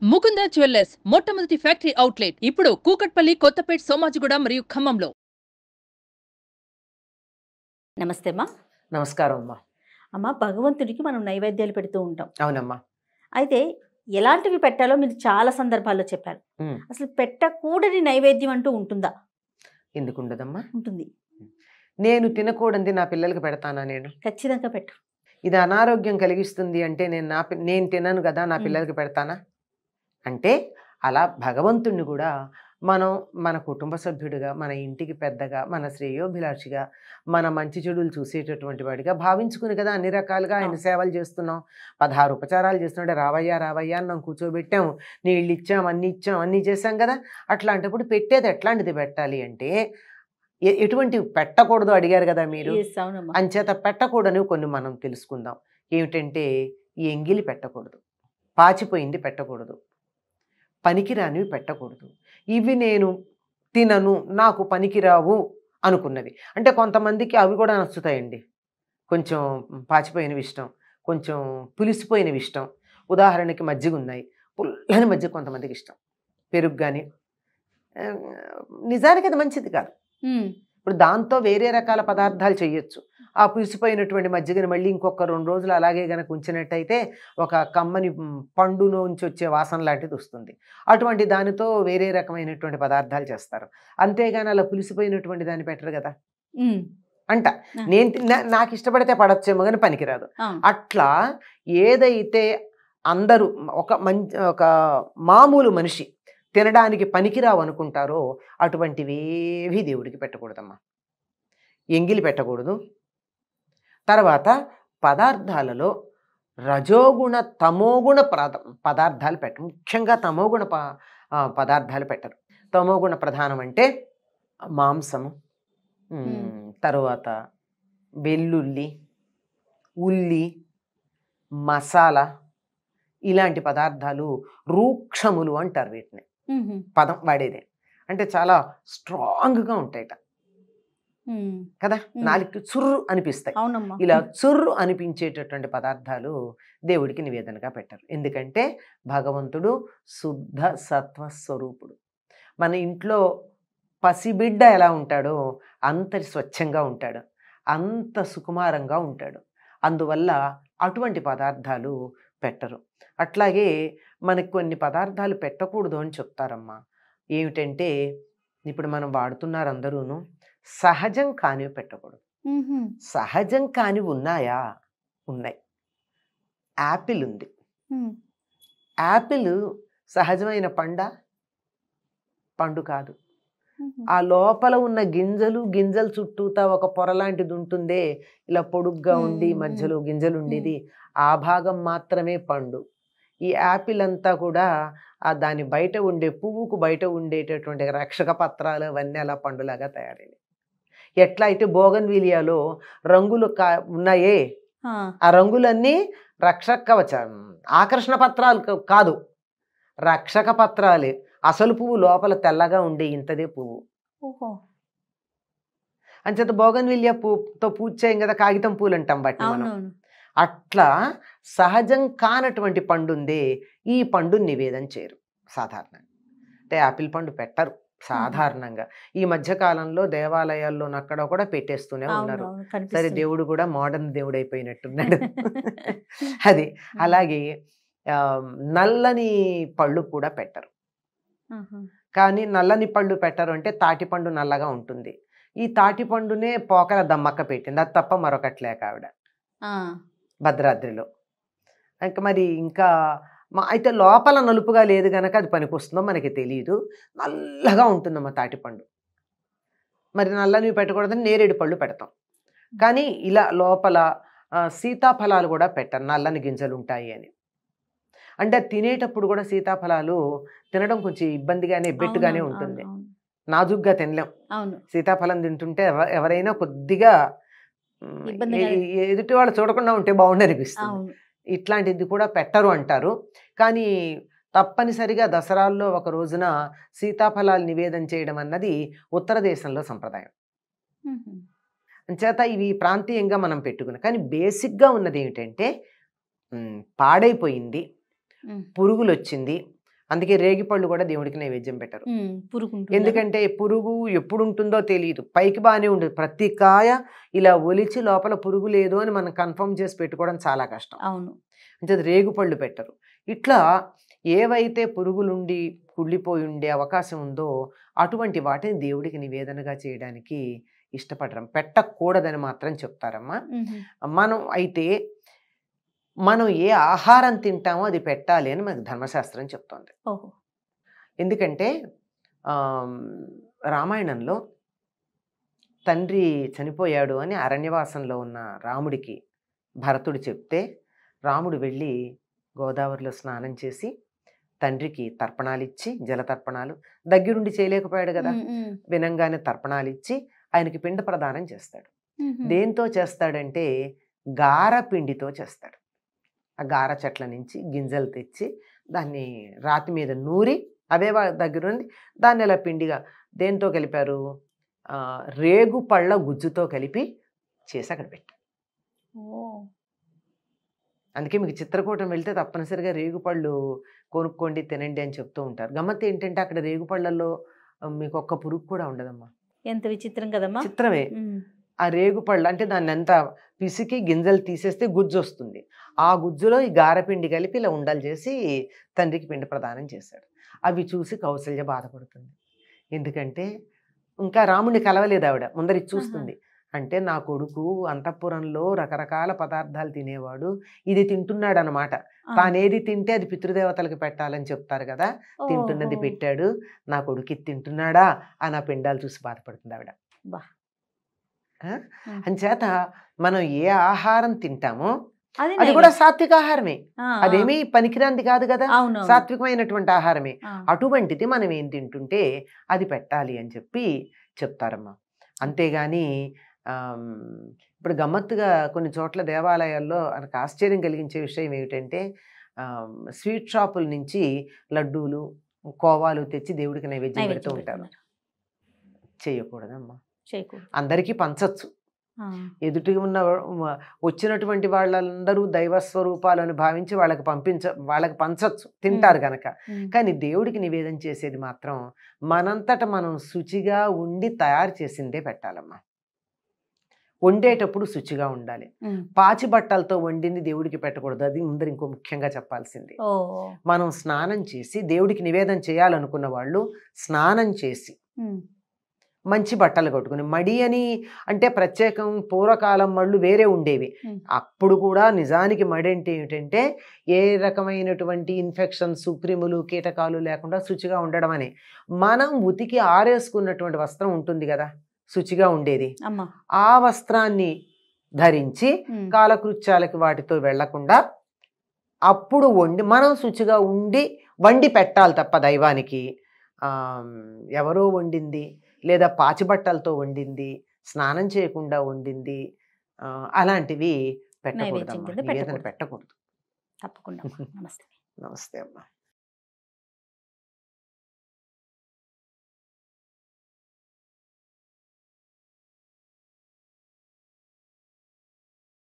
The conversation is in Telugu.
ముకుంద జ్యువెల్లర్స్ మొట్టమొదటి ఫ్యాక్టరీ అవుట్లెట్ ఇప్పుడు కూకట్పల్లి, కొత్తపేట్, సోమాజిగూడ మరియు ఖమ్మంలో. నమస్తే అమ్మా. నమస్కారం అమ్మా. అమ్మ, భగవంతుడికి మనం నైవేద్యాలు పెడుతూ ఉంటాం. అవునమ్మా. అయితే ఎలాంటివి పెట్టాలో మీరు చాలా సందర్భాల్లో చెప్పారు. అసలు పెట్టకూడని నైవేద్యం అంటూ ఉంటుందా? ఎందుకు ఉండదమ్మా? ఉంటుంది. నేను తినకూడదు నా పిల్లలకి పెడతానా? నేను ఖచ్చితంగా పెట్టు. ఇది అనారోగ్యం కలిగిస్తుంది అంటే నేను తినను కదా, నా పిల్లలకి పెడతానా అంటే అలా భగవంతుణ్ణి కూడా మనం మన కుటుంబ సభ్యుడిగా, మన ఇంటికి పెద్దగా, మన శ్రేయోభిలాషిగా, మన మంచి చెడులు చూసేటటువంటి వాడిగా భావించుకుని కదా అన్ని రకాలుగా ఆయన సేవలు చేస్తున్నాం. 16 ఉపచారాలు చేస్తున్నాడు. రావయ్యా రావయ్యా అని మనం కూర్చోబెట్టాం, నీళ్ళు ఇచ్చాం, అన్నీ చేసాం కదా. అట్లాంటప్పుడు పెట్టేది ఎట్లాంటిది పెట్టాలి అంటే ఎటువంటివి పెట్టకూడదు అడిగారు కదా మీరు. అంచేత పెట్టకూడని కొన్ని మనం తెలుసుకుందాం. ఏమిటంటే ఈ ఎంగిలి పెట్టకూడదు, పాచిపోయింది పెట్టకూడదు, పనికిరానివి పెట్టకూడదు. ఇవి నేను తినను, నాకు పనికిరావు అనుకున్నవి అంటే కొంతమందికి అవి కూడా నచ్చుతాయండి. కొంచెం పాచిపోయినవి ఇష్టం, కొంచెం పులిసిపోయినవి ఇష్టం. ఉదాహరణకి మజ్జిగ ఉన్నాయి, పుల్లని మజ్జిగ కొంతమందికి ఇష్టం, పెరుగు కానీ. నిజానికి అది మంచిది కాదు. ఇప్పుడు దాంతో వేరే రకాల పదార్థాలు చేయొచ్చు. ఆ పులిసిపోయినటువంటి మజ్జిగని మళ్ళీ ఇంకొక 2 రోజులు అలాగే కనుక ఉంచినట్టయితే ఒక కమ్మని పండులోంచి వచ్చే వాసన లాంటిది వస్తుంది. అటువంటి దానితో వేరే రకమైనటువంటి పదార్థాలు చేస్తారు. అంతేగాని అలా పులిసిపోయినటువంటి దాన్ని పెట్టరు కదా అంట. నాకు ఇష్టపడితే పడచ్చేమో కానీ పనికిరాదు. అట్లా ఏదైతే అందరూ ఒక మామూలు మనిషి తినడానికి పనికిరావు అనుకుంటారో అటువంటివేవి దేవుడికి పెట్టకూడదమ్మా. ఎంగిలి పెట్టకూడదు. తర్వాత పదార్థాలలో రజోగుణ తమోగుణ పదార్థాలు పెట్టరు. ముఖ్యంగా తమోగుణ పదార్థాలు పెట్టరు. తమోగుణ ప్రధానం అంటే మాంసము, తరువాత వెల్లుల్లి, ఉల్లి, మసాలా, ఇలాంటి పదార్థాలు రూక్షములు అంటారు వీటిని. పదం వాడేదే అంటే చాలా స్ట్రాంగ్గా ఉంటాయట కదా, నాలుగు చుర్రు అనిపిస్తాయి. ఇలా చుర్రు అనిపించేటటువంటి పదార్థాలు దేవుడికి నివేదనగా పెట్టరు. ఎందుకంటే భగవంతుడు శుద్ధ సత్వ స్వరూపుడు. మన ఇంట్లో పసిబిడ్డ ఎలా ఉంటాడో అంత స్వచ్ఛంగా ఉంటాడు, అంత సుకుమారంగా ఉంటాడు. అందువల్ల అటువంటి పదార్థాలు పెట్టరు. అట్లాగే మనకు కొన్ని పదార్థాలు పెట్టకూడదు అని చెప్తారమ్మా. ఏమిటంటే ఇప్పుడు మనం వాడుతున్నారు అందరూను, సహజం కానివి పెట్టకూడదు. సహజం కానివి ఉన్నాయా? ఉన్నాయి. యాపిల్ ఉంది. యాపిల్ సహజమైన పండు కాదు. ఆ లోపల ఉన్న గింజలు చుట్టూతా ఒక పొర లాంటిది ఉంటుందే, ఇలా పొడుగ్గా ఉండి మధ్యలో గింజలు ఉండేది, ఆ భాగం మాత్రమే పండు. ఈ యాపిల్ అంతా కూడా దాని బయట ఉండే పువ్వుకు బయట ఉండేటటువంటి రక్షక పత్రాలు అవన్నీ అలా పండులాగా తయారైనవి. ఎట్లా అయితే బోగన్విలియాలో రంగులు ఉన్నాయే, ఆ రంగులన్నీ రక్షక కవచం, ఆకర్షణ పత్రాలు కాదు, రక్షక పత్రాలే. అసలు పువ్వు లోపల తెల్లగా ఉండే ఇంతదే పువ్వు. అంచేత బోగన్విలియా పువ్వుతో పూజ చేయం కదా, కాగితం పూలు అంటాం వాటిని మనం. అట్లా సహజం కానటువంటి పండు ఉందే, ఈ పండు నివేదన చేయరు సాధారణంగా. అంటే యాపిల్ పండు పెట్టరు సాధారణంగా. ఈ మధ్యకాలంలో దేవాలయాల్లో అక్కడ కూడా పెట్టేస్తూనే ఉన్నారు. సరే, దేవుడు కూడా మోడర్న్ దేవుడు అయిపోయినట్టున్నాడు. అది అలాగే నల్లని పళ్ళు కూడా పెట్టరు. కానీ నల్లని పళ్ళు పెట్టరు అంటే తాటిపండు నల్లగా ఉంటుంది. ఈ తాటిపండునే పోకల దమ్మక్క పెట్టింది, అది తప్ప మరొకట్లేక ఆవిడ భద్రాద్రిలో. ఇంకా అయితే లోపల నలుపుగా లేదు కనుక అది పనికొస్తుందో మనకి తెలియదు. నల్లగా ఉంటుందమ్మా తాటిపండు. మరి నల్లనివి పెట్టకూడదని నేరేడు పళ్ళు పెడతాం. కానీ ఇలా లోపల సీతాఫలాలు కూడా పెట్టరు, నల్లని గింజలు ఉంటాయి అని. అంటే తినేటప్పుడు కూడా సీతాఫలాలు తినడం కొంచెం ఇబ్బందిగానే ఎబ్బెట్టుగానే ఉంటుంది, నాజుగ్గా తినలేం. సీతాఫలం తింటుంటే ఎవరైనా కొద్దిగా ఎదుటి వాళ్ళు చూడకుండా ఉంటే బాగుండి అనిపిస్తుంది. ఇట్లాంటిది కూడా పెట్టరు అంటారు. కానీ తప్పనిసరిగా దసరాల్లో ఒక రోజున సీతాఫలాలు నివేదన చేయడం అన్నది ఉత్తర దేశంలో సంప్రదాయం. అంచేత ఇవి ప్రాంతీయంగా మనం పెట్టుకున్నాం. కానీ బేసిక్గా ఉన్నది ఏమిటంటే పాడైపోయింది, పురుగులు వచ్చింది, అందుకే రేగిపళ్ళు కూడా దేవుడికి నైవేద్యం పెట్టరు. ఎందుకంటే పురుగు ఎప్పుడు ఉంటుందో తెలియదు. పైకి బాగానే ఉంటుంది, ప్రతి కాయ ఇలా ఒలిచి లోపల పురుగు లేదు అని మనం కన్ఫర్మ్ చేసి పెట్టుకోవడం చాలా కష్టం. అవును, అంటే రేగుపళ్ళు పెట్టరు. ఇట్లా ఏవైతే పురుగులుండి కుళ్ళిపోయి ఉండే అవకాశం ఉందో అటువంటి వాటిని దేవుడికి నివేదనగా చేయడానికి ఇష్టపడరం, పెట్టకూడదని మాత్రం చెప్తారమ్మా. మనం ఏ ఆహారం తింటామో అది పెట్టాలి అని మనకు ధర్మశాస్త్రం చెప్తోంది. ఎందుకంటే రామాయణంలో తండ్రి చనిపోయాడు అని అరణ్యవాసంలో ఉన్న రాముడికి భరతుడు చెప్తే రాముడు వెళ్ళి గోదావరిలో స్నానం చేసి తండ్రికి తర్పణాలు ఇచ్చి, జలతర్పణాలు దగ్గరుండి చేయలేకపోయాడు కదా, వినంగానే తర్పణాలు ఇచ్చి ఆయనకి పిండ ప్రదానం చేస్తాడు. దేంతో చేస్తాడంటే గార పిండితో చేస్తాడు. ఆ గార చెట్ల నుంచి గింజలు తెచ్చి దాన్ని రాతి మీద నూరి అవే దగ్గరుండి దాన్ని ఇలా పిండిగా దేంతో కలిపారు, రేగు పళ్ళ గుజ్జుతో కలిపి చేసి అక్కడ పెట్టారు. అందుకే మీకు చిత్రకూటం వెళ్తే తప్పనిసరిగా రేగుపళ్ళు కొనుక్కోండి, తినండి అని చెప్తూ ఉంటారు. గమ్మత్తు ఏంటంటే అక్కడ రేగుపళ్ళల్లో మీకు ఒక్క పురుగు కూడా ఉండదమ్మా. ఎంత విచిత్రం కదమ్మా. చిత్రమే. ఆ రేగుపళ్ళు అంటే దాన్ని అంతా పిసికి గింజలు తీసేస్తే గుజ్జు వస్తుంది. ఆ గుజ్జులో ఈ గారపిండి కలిపి ఇలా ఉండలు చేసి తండ్రికి పిండి ప్రదానం చేశాడు. అవి చూసి కౌసల్య బాధపడుతుంది. ఎందుకంటే ఇంకా రాముడిని కలవలేదు ఆవిడ, ముందరి చూస్తుంది. అంటే నా కొడుకు అంతఃపురంలో రకరకాల పదార్థాలు తినేవాడు, ఇది తింటున్నాడు అనమాట. తానేది తింటే అది పితృదేవతలకు పెట్టాలని చెప్తారు కదా, తింటున్నది పెట్టాడు, నా కొడుకు ఇది తింటున్నాడా అని ఆ పిండాలు చూసి బాధపడుతుంది ఆవిడ. అంచేత మనం ఏ ఆహారం తింటామో అది కూడా సాత్విక ఆహారమే, అదేమీ పనికిరాంది కాదు కదా, సాత్వికమైనటువంటి ఆహారమే. అటువంటిది మనం ఏం తింటుంటే అది పెట్టాలి అని చెప్పి చెప్తారమ్మా. అంతేగాని ఇప్పుడు గమ్మత్తుగా కొన్ని చోట్ల దేవాలయాల్లో నాకు ఆశ్చర్యం కలిగించే విషయం ఏమిటంటే స్వీట్ షాపుల నుంచి లడ్డూలు, కోవాలు తెచ్చి దేవుడికి నైవేద్యం పెడుతూ ఉంటారు. చేయకూడదమ్మా, అందరికీ పంచచ్చు. ఎదుటి ఉన్న వచ్చినటువంటి వాళ్ళందరూ దైవస్వరూపాలను భావించి వాళ్ళకి పంచచ్చు, తింటారు గనక. కానీ దేవుడికి నివేదన చేసేది మాత్రం మనంతట మనం శుచిగా ఉండి తయారు చేసిందే పెట్టాలమ్మా. వండేటప్పుడు శుచిగా ఉండాలి. పాచి బట్టలతో వండింది దేవుడికి పెట్టకూడదు, అది ముందర ఇంకో ముఖ్యంగా చెప్పాల్సింది. మనం స్నానం చేసి దేవుడికి నివేదన చేయాలనుకున్న వాళ్ళు స్నానం చేసి మంచి బట్టలు కట్టుకుని, మడి అని అంటే ప్రత్యేకం పూర్వకాలం మళ్ళు వేరే ఉండేవి. అప్పుడు కూడా నిజానికి మడి అంటే ఏమిటంటే ఏ రకమైనటువంటి ఇన్ఫెక్షన్స్, క్రిములు, కీటకాలు లేకుండా శుచిగా ఉండడం అని. మనం ఉతికి ఆరేసుకున్నటువంటి వస్త్రం ఉంటుంది కదా శుచిగా ఉండేది, ఆ వస్త్రాన్ని ధరించి కాలకృత్యాలకి వాటితో వెళ్లకుండా అప్పుడు మనం శుచిగా వండి పెట్టాలి తప్ప దైవానికి ఎవరో వండింది లేదా పాచిబట్టలతో వండింది, స్నానం చేయకుండా వండింది, అలాంటివి పెట్టకూడదు, పెట్టకూడదు. తప్పకుండా. నమస్తే. నమస్తే అమ్మా.